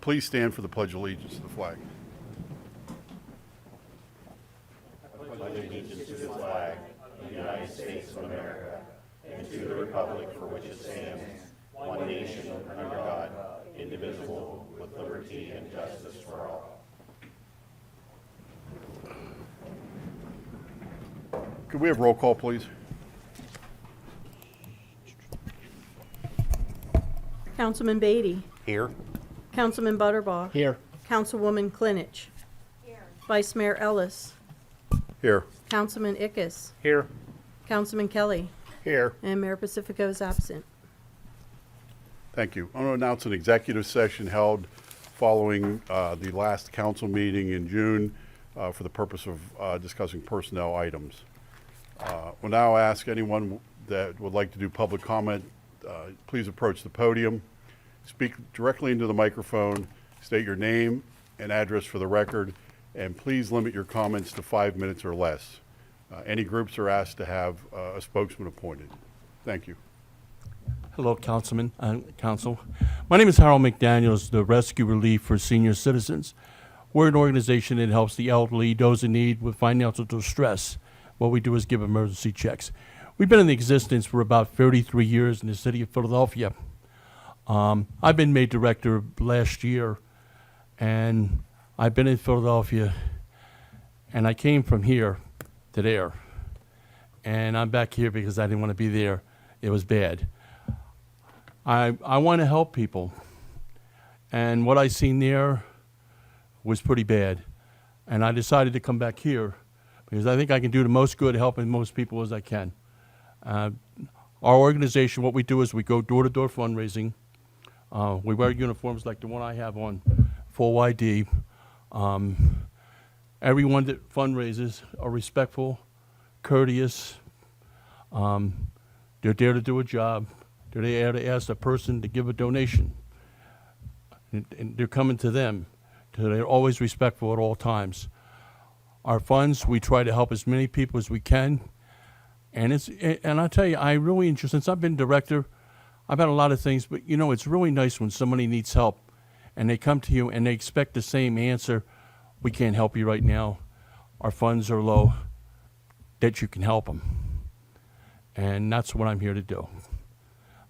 please stand for the Pledge of Allegiance to the flag. Could we have roll call, please? Councilman Beatty. Here. Councilman Butterbaugh. Here. Councilwoman Klinich. Here. Vice Mayor Ellis. Here. Councilman Ickes. Here. Councilman Kelly. Here. And Mayor Pacifico is absent. Thank you. I'm going to announce an executive session held following the last council meeting in June for the purpose of discussing personnel items. We'll now ask anyone that would like to do public comment, please approach the podium, speak directly into the microphone, state your name and address for the record, and please limit your comments to 5 minutes or less. Any groups are asked to have a spokesman appointed. Thank you. Hello, Councilman and Council. My name is Harold McDaniels, the Rescue Relief for Senior Citizens. We're an organization that helps the elderly, those in need with financial distress. What we do is give emergency checks. We've been in existence for about 33 years in the city of Philadelphia. I've been made director last year, and I've been in Philadelphia, and I came from here to there. And I'm back here because I didn't want to be there. It was bad. I want to help people, and what I seen there was pretty bad. And I decided to come back here because I think I can do the most good helping most people as I can. Our organization, what we do is we go door-to-door fundraising. We wear uniforms like the one I have on, full ID. Everyone that fundraises are respectful, courteous. They're there to do a job. They're there to ask a person to give a donation. And they're coming to them. So they're always respectful at all times. Our funds, we try to help as many people as we can. And I tell you, I really enjoy, since I've been director, I've had a lot of things, but you know, it's really nice when somebody needs help and they come to you and they expect the same answer. We can't help you right now. Our funds are low, that you can help them. And that's what I'm here to do.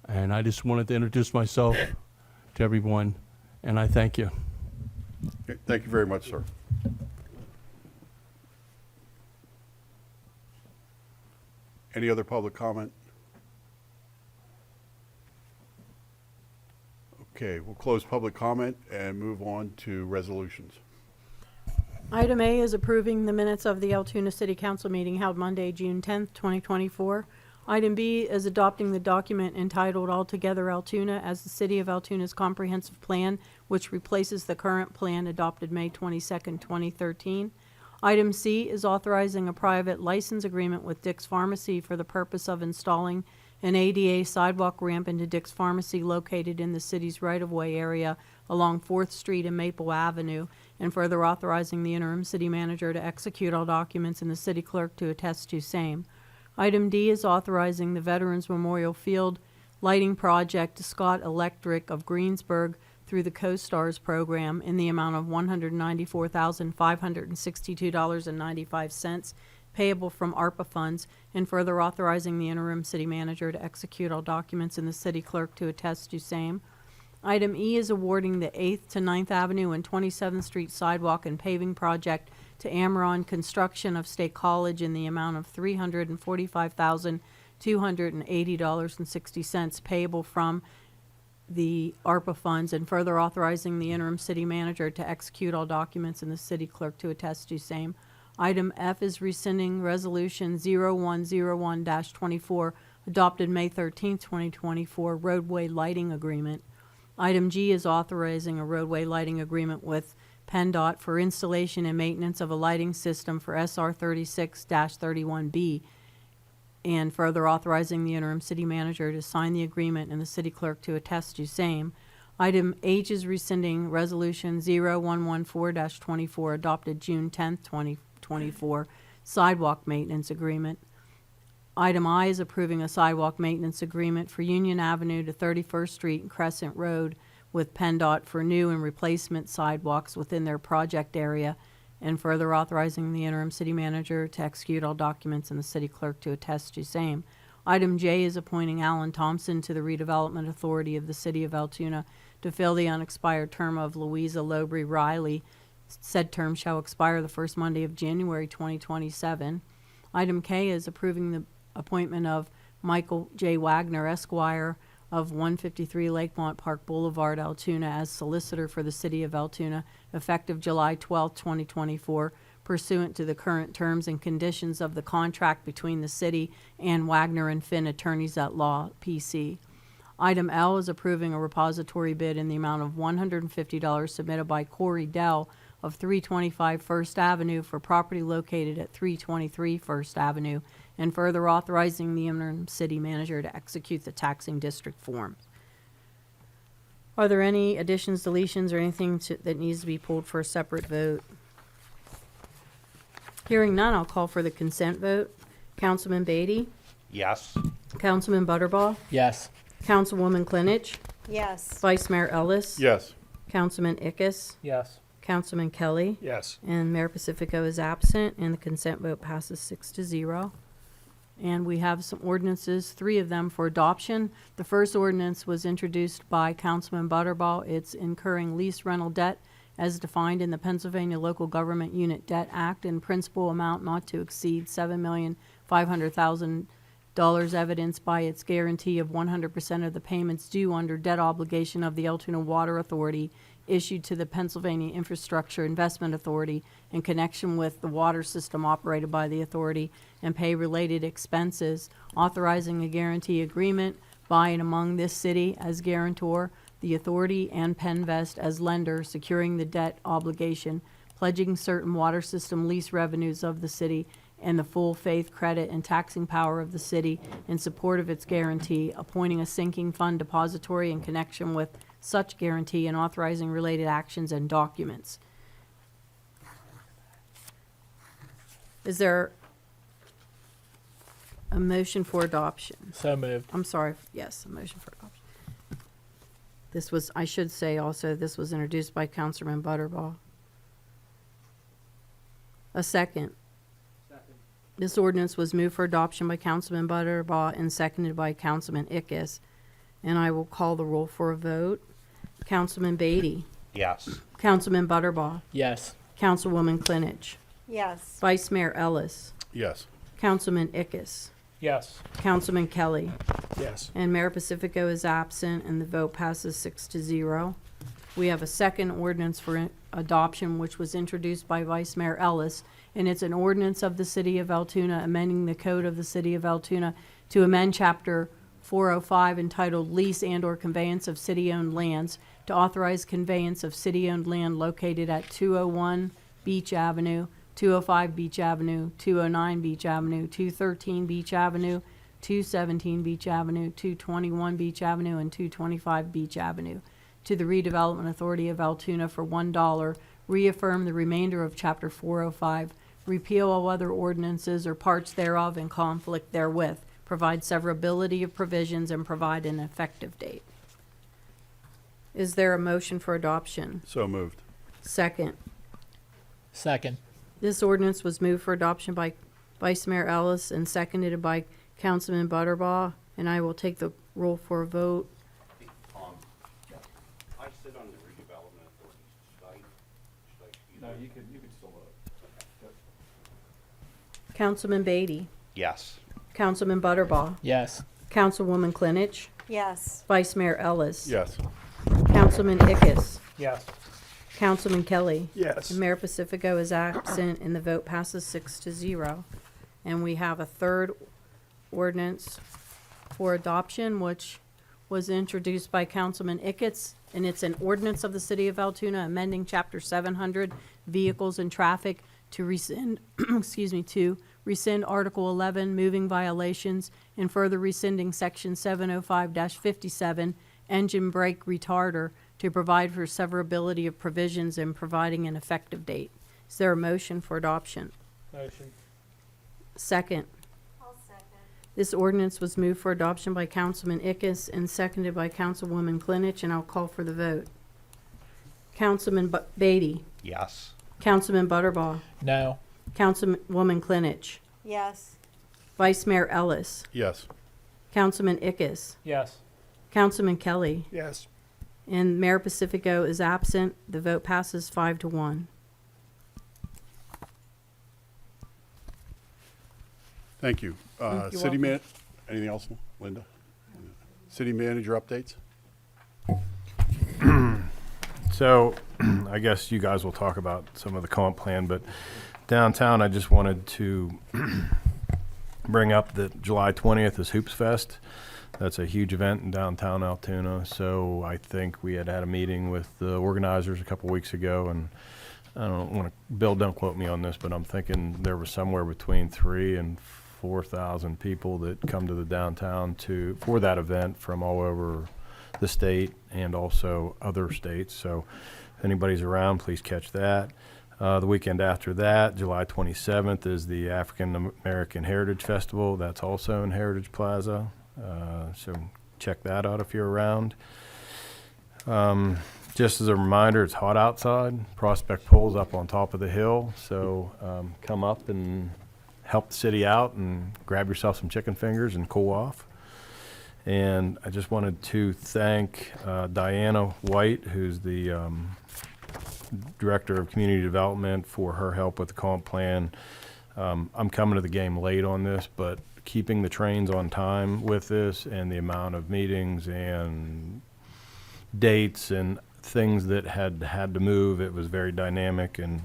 And I just wanted to introduce myself to everyone, and I thank you. Okay, thank you very much, sir. Any other public comment? Okay, we'll close public comment and move on to resolutions. Item A is approving the minutes of the Altoona City Council meeting held Monday, June 10th, 2024. Item B is adopting the document entitled Altogether Altoona as the City of Altoona's Comprehensive Plan, which replaces the current plan adopted May 22nd, 2013. Item C is authorizing a private license agreement with Dick's Pharmacy for the purpose of installing an ADA sidewalk ramp into Dick's Pharmacy located in the city's right-of-way area along 4th Street and Maple Avenue, and further authorizing the interim city manager to execute all documents and the city clerk to attest to same. Item D is authorizing the Veterans Memorial Field lighting project to Scott Electric of Greensburg through the Co-Stars program in the amount of $194,562.95 payable from ARPA funds, and further authorizing the interim city manager to execute all documents and the city clerk to attest to same. Item E is awarding the 8th to 9th Avenue and 27th Street sidewalk and paving project to Amaron Construction of State College in the amount of $345,280.60 payable from the ARPA funds, and further authorizing the interim city manager to execute all documents and the city clerk to attest to same. Item F is rescinding Resolution 0101-24 adopted May 13, 2024 roadway lighting agreement. Item G is authorizing a roadway lighting agreement with PennDOT for installation and maintenance of a lighting system for SR 36-31B, and further authorizing the interim city manager to sign the agreement and the city clerk to attest to same. Item H is rescinding Resolution 0114-24 adopted June 10, 2024 sidewalk maintenance agreement. Item I is approving a sidewalk maintenance agreement for Union Avenue to 31st Street and Crescent Road with PennDOT for new and replacement sidewalks within their project area, and further authorizing the interim city manager to execute all documents and the city clerk to attest to same. Item J is appointing Alan Thompson to the Redevelopment Authority of the City of Altoona to fill the unexpired term of Louisa Lowry Riley. Said term shall expire the first Monday of January 2027. Item K is approving the appointment of Michael J. Wagner, Esquire, of 153 Lakemont Park Boulevard, Altoona, as solicitor for the City of Altoona, effective July 12, 2024, pursuant to the current terms and conditions of the contract between the city and Wagner and Finn Attorneys at Law, P.C. Item L is approving a repository bid in the amount of $150 submitted by Corey Dell of 325 First Avenue for property located at 323 First Avenue, and further authorizing the interim city manager to execute the taxing district form. Are there any additions, deletions, or anything that needs to be pulled for a separate vote? Hearing none, I'll call for the consent vote. Councilman Beatty? Yes. Councilman Butterball? Yes. Councilwoman Klinich? Yes. Vice Mayor Ellis? Yes. Councilman Ickes? Yes. Councilman Kelly? Yes. And Mayor Pacifico is absent, and the consent vote passes 6-0. And we have some ordinances, 3 of them for adoption. The first ordinance was introduced by Councilman Butterball. It's incurring lease rental debt as defined in the Pennsylvania Local Government Unit Debt Act in principal amount not to exceed $7,500,000, evidenced by its guarantee of 100% of the payments due under debt obligation of the Altoona Water Authority issued to the Pennsylvania Infrastructure Investment Authority in connection with the water system operated by the authority, and pay related expenses, authorizing a guarantee agreement by and among this city as guarantor, the authority, and Penvest as lender, securing the debt obligation, pledging certain water system lease revenues of the city, and the full faith, credit, and taxing power of the city in support of its guarantee, appointing a sinking fund depository in connection with such guarantee, and authorizing related actions and documents. Is there a motion for adoption? So moved. I'm sorry, yes, a motion for adoption. This was, I should say also, this was introduced by Councilman Butterball. A second. This ordinance was moved for adoption by Councilman Butterball and seconded by Councilman Ickes. And I will call the roll for a vote. Councilman Beatty. Yes. Councilman Butterball. Yes. Councilwoman Klinich. Yes. Vice Mayor Ellis. Yes. Councilman Ickes. Yes. Councilman Kelly. Yes. And Mayor Pacifico is absent, and the vote passes 6-0. We have a second ordinance for adoption, which was introduced by Vice Mayor Ellis, and it's an ordinance of the City of Altoona amending the code of the City of Altoona to amend Chapter 405 entitled Lease and/or Conveyance of City-Owned Lands to authorize conveyance of city-owned land located at 201 Beach Avenue, 205 Beach Avenue, 209 Beach Avenue, 213 Beach Avenue, 217 Beach Avenue, 221 Beach Avenue, and 225 Beach Avenue to the Redevelopment Authority of Altoona for $1, reaffirm the remainder of Chapter 405, repeal all other ordinances or parts thereof in conflict therewith, provide severability of provisions, and provide an effective date. Is there a motion for adoption? So moved. Second. Second. This ordinance was moved for adoption by Vice Mayor Ellis and seconded by Councilman Butterball, and I will take the roll for a vote. I sit on the redevelopment authority. No, you could still vote. Councilman Beatty. Yes. Councilman Butterball. Yes. Councilwoman Klinich. Yes. Vice Mayor Ellis. Yes. Councilman Ickes. Yes. Councilman Kelly. Yes. And Mayor Pacifico is absent, and the vote passes 6-0. And we have a third ordinance for adoption, which was introduced by Councilman Ickes, and it's an ordinance of the City of Altoona amending Chapter 700 Vehicles and Traffic to rescind, to rescind Article 11, moving violations, and further rescinding Section 705-57, engine brake retarder, to provide for severability of provisions and providing an effective date. Is there a motion for adoption? Motion. Second. I'll second. This ordinance was moved for adoption by Councilman Ickes and seconded by Councilwoman Klinich, and I'll call for the vote. Councilman Beatty, Yes. Councilman Butterbaugh, No. Councilwoman Klinich, Yes. Vice Mayor Ellis, Yes. Councilman Ickes, Yes. Councilman Kelly, Yes. and Mayor Pacifico is absent. The vote passes 5-1. Thank you. You're City man, anything else, Linda? City manager updates? So, I guess you guys will talk about some of the comp plan, but downtown, I just wanted to bring up that July 20th is Hoops Fest. That's a huge event in downtown Altoona. So I think we had a meeting with the organizers a couple weeks ago, and I don't want to, Bill, don't quote me on this, but I'm thinking there was somewhere between 3,000 and 4,000 people that come to the downtown for that event from all over the state and also other states. So if anybody's around, please catch that. The weekend after that, July 27th, is the African American Heritage Festival. That's also in Heritage Plaza. So check that out if you're around. Just as a reminder, it's hot outside. Prospect Pool's up on top of the hill. So come up and help the city out and grab yourself some chicken fingers and cool off. And I just wanted to thank Diana White, who's the Director of Community Development, for her help with the comp plan. I'm coming to the game late on this, but keeping the trains on time with this and the amount of meetings and dates and things that had to move, it was very dynamic and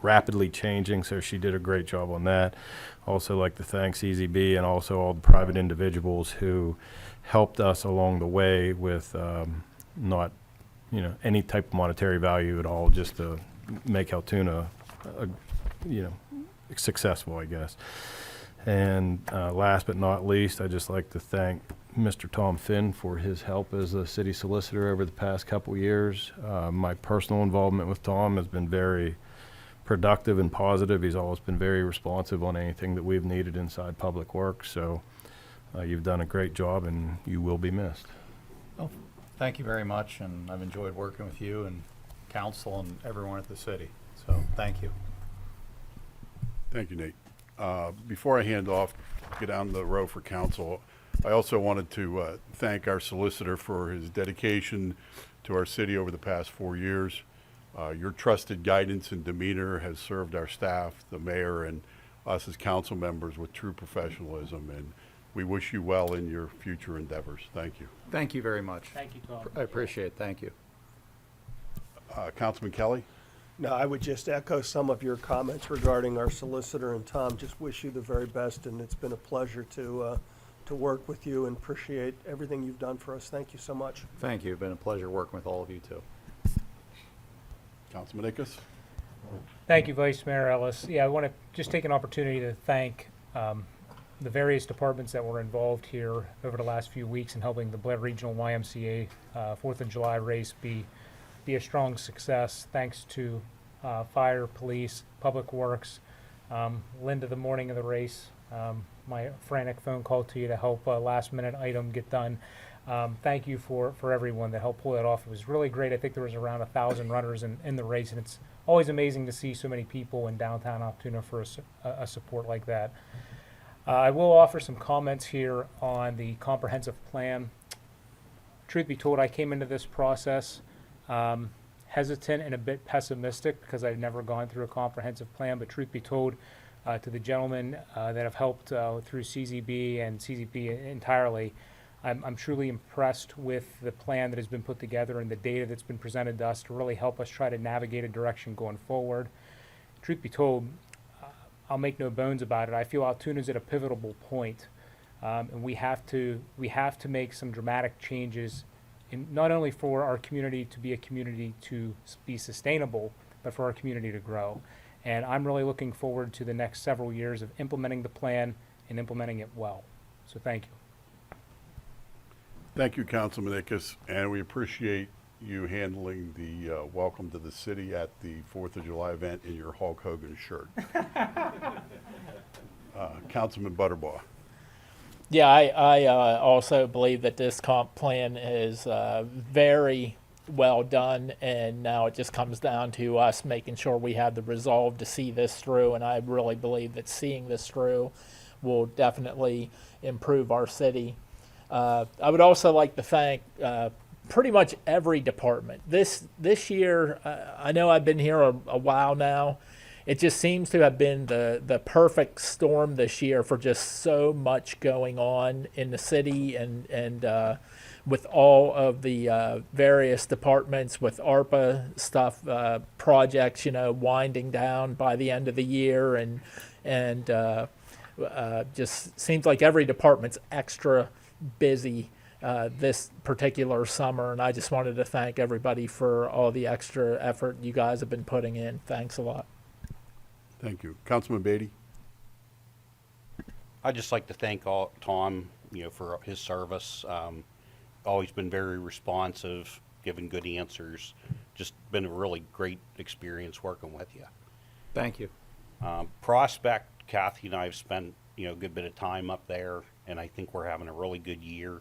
rapidly changing, so she did a great job on that. Also like to thank CZB and also all the private individuals who helped us along the way with not any type of monetary value at all, just to make Altoona successful, I guess. And last but not least, I'd just like to thank Mr. Tom Finn for his help as a city solicitor over the past couple years. My personal involvement with Tom has been very productive and positive. He's always been very responsive on anything that we've needed inside Public Works. So you've done a great job, and you will be missed. Well, thank you very much, and I've enjoyed working with you and council and everyone at the city. So thank you. Thank you, Nate. Before I hand off, get down the row for council, I also wanted to thank our solicitor for his dedication to our city over the past 4 years. Your trusted guidance and demeanor has served our staff, the mayor, and us as council members with true professionalism, and we wish you well in your future endeavors. Thank you. Thank you very much. Thank you, Tom. I appreciate it. Thank you. Councilman Kelly? No, I would just echo some of your comments regarding our solicitor, and Tom, just wish you the very best, and it's been a pleasure to work with you and appreciate everything you've done for us. Thank you so much. Thank you. It's been a pleasure working with all of you too. Councilman Ickes? Thank you, Vice Mayor Ellis. Yeah, I want to just take an opportunity to thank the various departments that were involved here over the last few weeks in helping the Blair Regional YMCA 4th of July race be a strong success. Thanks to fire, police, Public Works, Linda the morning of the race, my frantic phone call to you to help a last-minute item get done. Thank you for everyone that helped pull that off. It was really great. I think there was around 1,000 runners in the race, and it's always amazing to see so many people in downtown Altoona for a support like that. I will offer some comments here on the comprehensive plan. Truth be told, I came into this process hesitant and a bit pessimistic because I've never gone through a comprehensive plan, but truth be told, to the gentlemen that have helped through CZB and CZB entirely, I'm truly impressed with the plan that has been put together and the data that's been presented to us to really help us try to navigate a direction going forward. Truth be told, I'll make no bones about it. I feel Altoona's at a pivotal point, and we have to make some dramatic changes, not only for our community to be a community to be sustainable, but for our community to grow. And I'm really looking forward to the next several years of implementing the plan and implementing it well. So thank you. Thank you, Councilman Ickes, and we appreciate you handling the welcome to the city at the 4th of July event in your Hulk Hogan shirt. Councilman Butterbaugh. Yeah, I also believe that this comp plan is very well done, and now it just comes down to us making sure we have the resolve to see this through, and I really believe that seeing this through will definitely improve our city. I would also like to thank pretty much every department. This year, I know I've been here a while now. It just seems to have been the perfect storm this year for just so much going on in the city and with all of the various departments, with ARPA stuff, projects, winding down by the end of the year, and just seems like every department's extra busy this particular summer, and I just wanted to thank everybody for all the extra effort you guys have been putting in. Thanks a lot. Thank you. Councilman Beatty? I'd just like to thank Tom, for his service. Always been very responsive, giving good answers. Just been a really great experience working with you. Thank you. Prospect, Kathy and I have spent, a good bit of time up there, and I think we're having a really good year.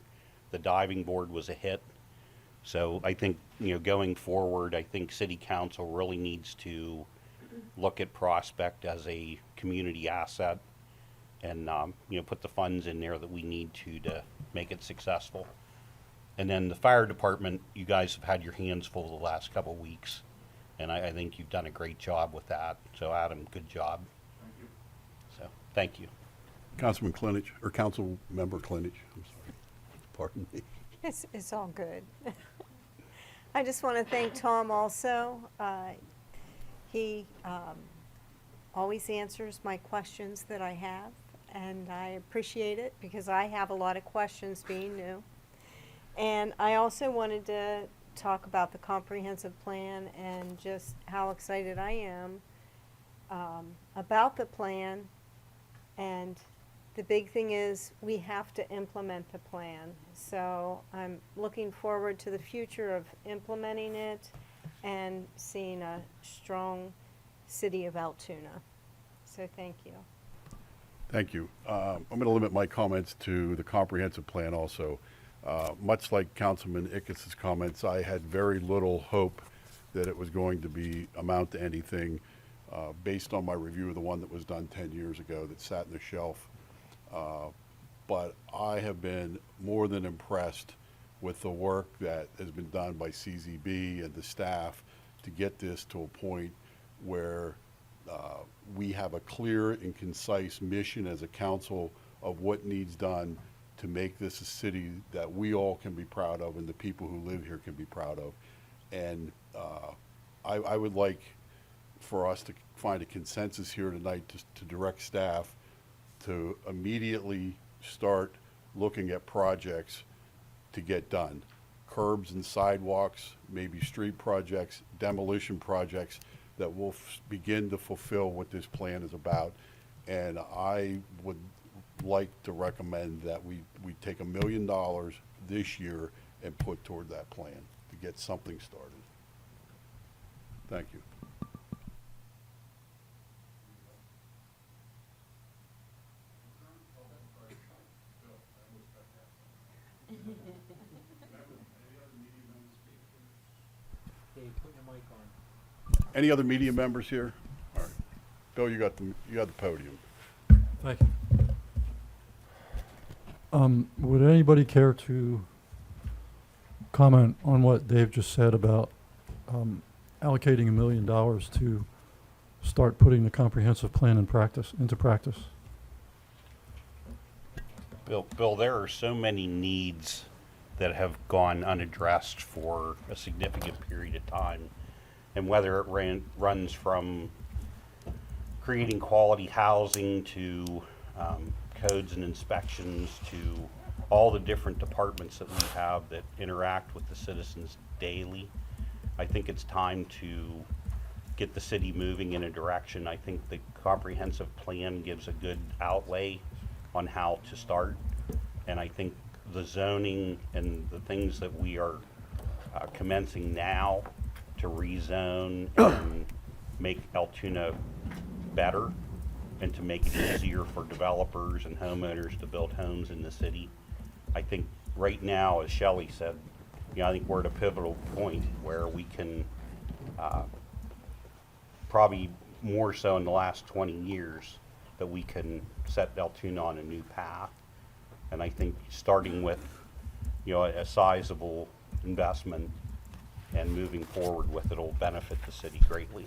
The diving board was a hit. So I think, going forward, I think City Council really needs to look at Prospect as a community asset and, put the funds in there that we need to make it successful. And then the fire department, you guys have had your hands full the last couple of weeks, and I think you've done a great job with that. So Adam, good job. Thank you. So, thank you. Councilman Klinich, or Council Member Klinich, I'm sorry. Pardon me. It's all good. I just want to thank Tom also. He always answers my questions that I have, and I appreciate it because I have a lot of questions being new. And I also wanted to talk about the comprehensive plan and just how excited I am about the plan. And the big thing is we have to implement the plan. So I'm looking forward to the future of implementing it and seeing a strong city of Altoona. So thank you. Thank you. I'm going to limit my comments to the comprehensive plan also. Much like Councilman Ickes' comments, I had very little hope that it was going to amount to anything based on my review of the one that was done 10 years ago that sat in the shelf. But I have been more than impressed with the work that has been done by CZB and the staff to get this to a point where we have a clear and concise mission as a council of what needs done to make this a city that we all can be proud of and the people who live here can be proud of. And I would like for us to find a consensus here tonight to direct staff to immediately start looking at projects to get done. Curbs and sidewalks, maybe street projects, demolition projects that will begin to fulfill what this plan is about. And I would like to recommend that we take $1 million this year and put toward that plan to get something started. Thank you. Any other media members here? All right. Bill, you got the podium. Thank you. Would anybody care to comment on what Dave just said about allocating $1 million to start putting the comprehensive plan into practice? Bill, there are so many needs that have gone unaddressed for a significant period of time. And whether it runs from creating quality housing to codes and inspections to all the different departments that we have that interact with the citizens daily, I think it's time to get the city moving in a direction. I think the comprehensive plan gives a good outlay on how to start. And I think the zoning and the things that we are commencing now to rezone and make Altoona better and to make it easier for developers and homeowners to build homes in the city. I think right now, as Shelley said, I think we're at a pivotal point where we can, probably more so in the last 20 years, that we can set Altoona on a new path. And I think starting with, a sizable investment and moving forward with it will benefit the city greatly.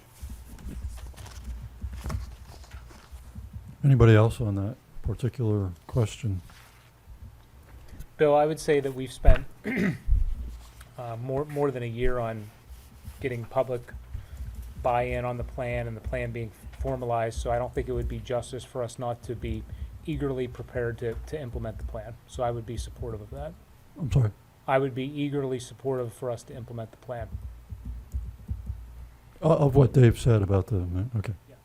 Anybody else on that particular question? Bill, I would say that we've spent more than a year on getting public buy-in on the plan and the plan being formalized, so I don't think it would be justice for us not to be eagerly prepared to implement the plan. So I would be supportive of that. I'm sorry. I would be eagerly supportive for us to implement the plan. Of what Dave said about the, okay. Yeah.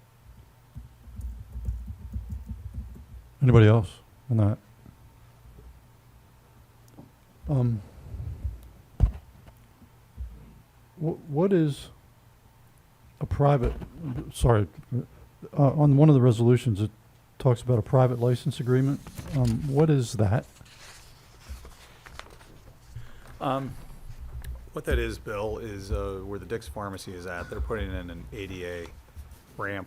Anybody else on that? What is a private, sorry, on one of the resolutions, it talks about a private license agreement. What is that? What that is, Bill, is where the Dick's Pharmacy is at. They're putting in an ADA ramp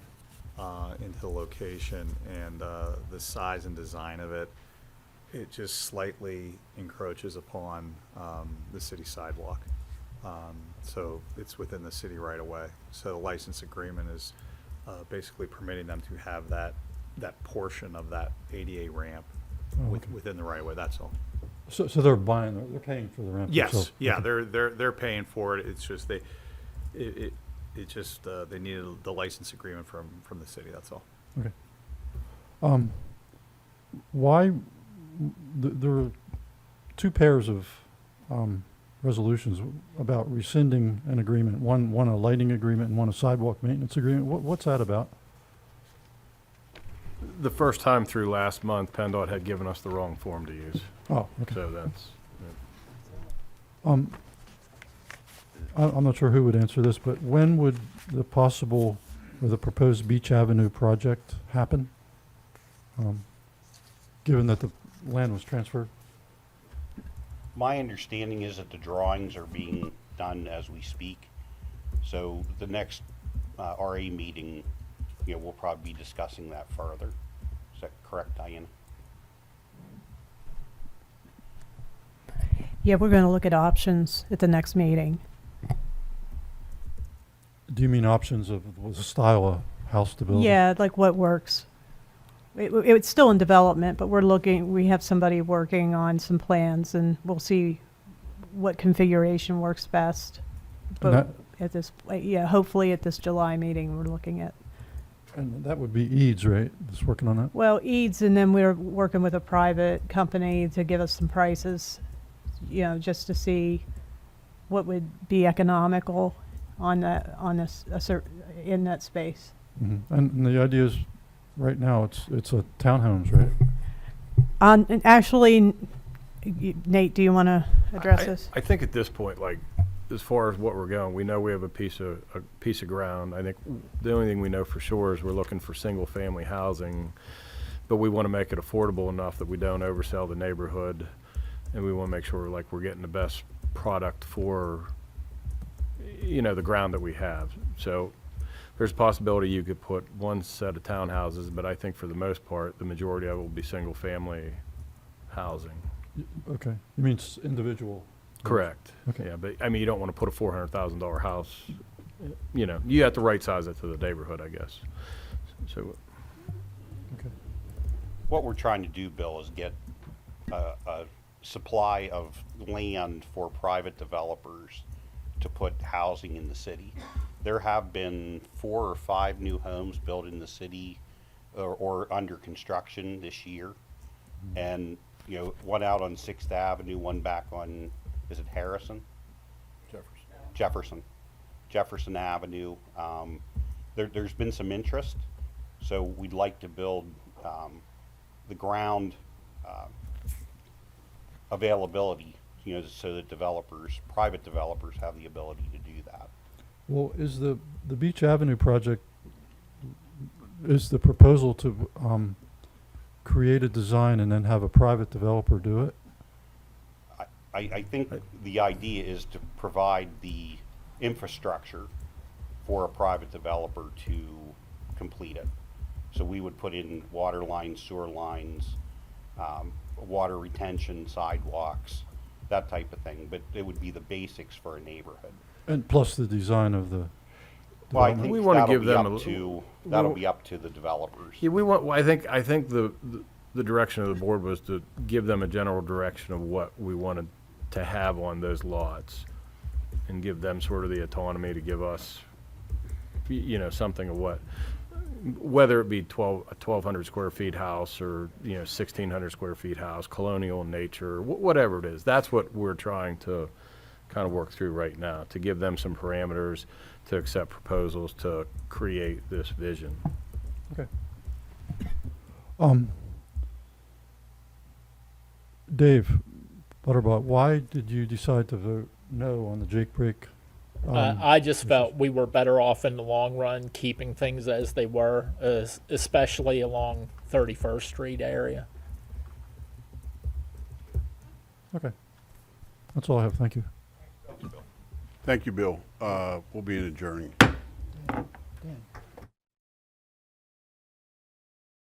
into the location, and the size and design of it, it just slightly encroaches upon the city sidewalk. So it's within the city right away. So the license agreement is basically permitting them to have that portion of that ADA ramp within the right of way. That's all. So they're buying, they're paying for the ramp Yes, themselves? yeah, Okay. they're paying for it. It's just they needed the license agreement from the city. That's all. Okay. Why, there are two pairs of resolutions about rescinding an agreement, one a lighting agreement and one a sidewalk maintenance agreement. What's that about? The first time through last month, PennDOT had given us the wrong form to use. Oh, okay. So that's, I'm not sure who would answer this, but when would the possible or the proposed Beach Avenue project happen? Given that the land was transferred? My understanding is that the drawings are being done as we speak. So the next RA meeting, we'll probably be discussing that further. Is that correct, Diana? Yeah, we're going to look at options at the next meeting. Do you mean options of the style of house to build? Yeah, like what works. It's still in development, but we have somebody working on some plans, and we'll see what configuration works best. But at this, hopefully at this July meeting, we're looking at. And that would be Eads, right, that's working on that? Well, Eads, and then we're working with a private company to give us some prices, just to see what would be economical on that, in that space. Mm-hmm. And the idea is, right now, it's a townhomes, right? And actually, Nate, do you want to address this? I think at this point, like, as far as what we're going, we know we have a piece of ground. I think the only thing we know for sure is we're looking for single-family housing, but we want to make it affordable enough that we don't oversell the neighborhood, and we want to make sure we're getting the best product for the ground that we have. So there's a possibility you could put one set of townhouses, but I think for the most part, the majority of it will be single-family housing. Okay, you mean individual? Correct. Okay. Yeah, but you don't want to put a $400,000 house. You have to right size it to the neighborhood, I guess. So. Okay. What we're trying to do, Bill, is get a supply of land for private developers to put housing in the city. There have been 4 or 5 new homes built in the city or under construction this year. And, one out on 6th Avenue, one back on, is it Harrison? Jefferson Avenue. There's been some interest, so we'd like to build the ground availability, so that private developers have the ability to do that. Well, is the Beach Avenue project, is the proposal to create a design and then have a private developer do it? I think the idea is to provide the infrastructure for a private developer to complete it. So we would put in water lines, sewer lines, water retention, sidewalks, that type of thing, but it would be the basics for a neighborhood. And plus the design of the Well, I development? think We wanna that'll give be them up a- to, that'll be up to the developers. Yeah, we want, I think the direction of the board was to give them a general direction of what we wanted to have on those lots and give them sort of the autonomy to give us, something of what, whether it be a 1,200 square feet house or, 1,600 square feet house, colonial in nature, whatever it is. That's what we're trying to kind of work through right now, to give them some parameters, to accept proposals, to create this vision. Dave Butterbot, why did you decide to vote no on the Jake Break? I just felt we were better off in the long run keeping things as they were, especially along 31st Street area. Okay. That's all I have. Thank you. Thank you, Bill. We'll be in adjourning.